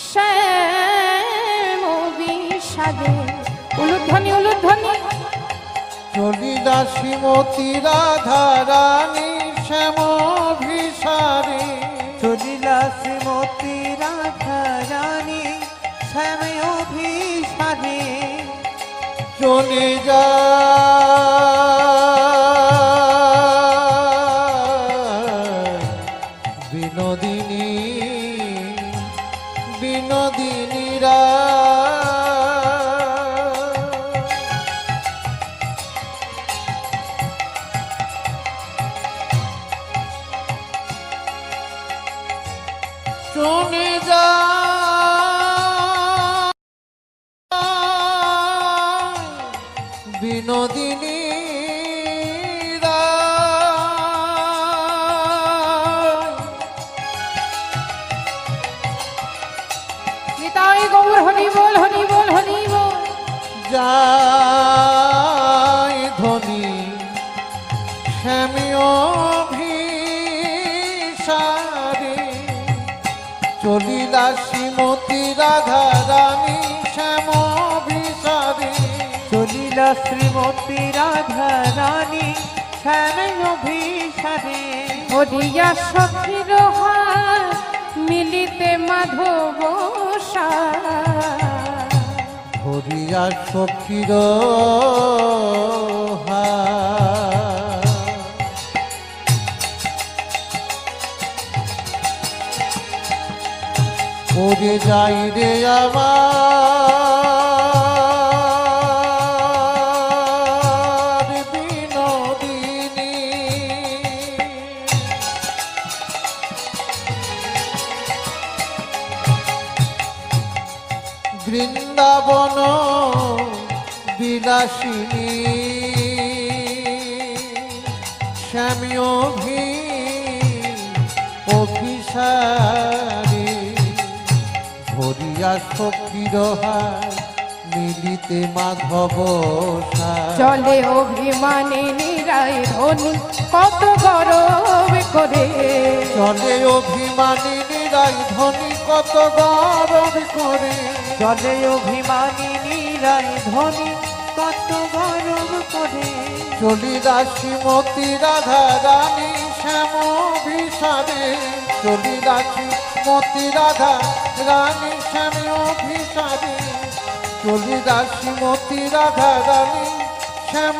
শ্যাম বিষাদে। উলুধ্বনি উলুধ্বনি। চলিলা শ্রীমতী রাধা রানী শ্যাম বিষাদে। চলিলা শ্রীমতী রাধা রানী শ্যাম বিষাদে। চলে যা বিনোদিনী বিনোদিনীরা। চলে যা বিনোদিনী নিতাই গৌর হরি বল হরি বল হরি বল। যায় ধ্বনি শ্যামীয় ভিসারে। চলিলা শ্রীমতী রাধা রানী শ্যাম ভিসারে। চলিলা শ্রীমতী রাধা রানী শ্যাম বিষাদে। হরিয়া সখীর হাত মিলিতে মাধব হরিয়া সখীর ওরে যাই রে আমার বিনোদিনী। বৃন্দাবন বিলাসিনী শ্যামীয় অভিসারে। ভরিয়া সখীর হাত মিলিতে মাধব চলে অভিমানে নিরাই ধ্বনি কত গরব করে। চলে অভিমানী নিরাই ধ্বনি কত গরব করে। চলে অভিমানী নিরাই ধ্বনি কত গরব করে। চলিলা শ্রীমতী রাধা রানী শ্যাম বিষাদে। চলিলা শ্রীমতী রাধা রানী শ্যাম বিষাদে। চলিলা শ্রীমতী রাধা রানী শ্যাম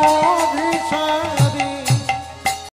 বিষাদে।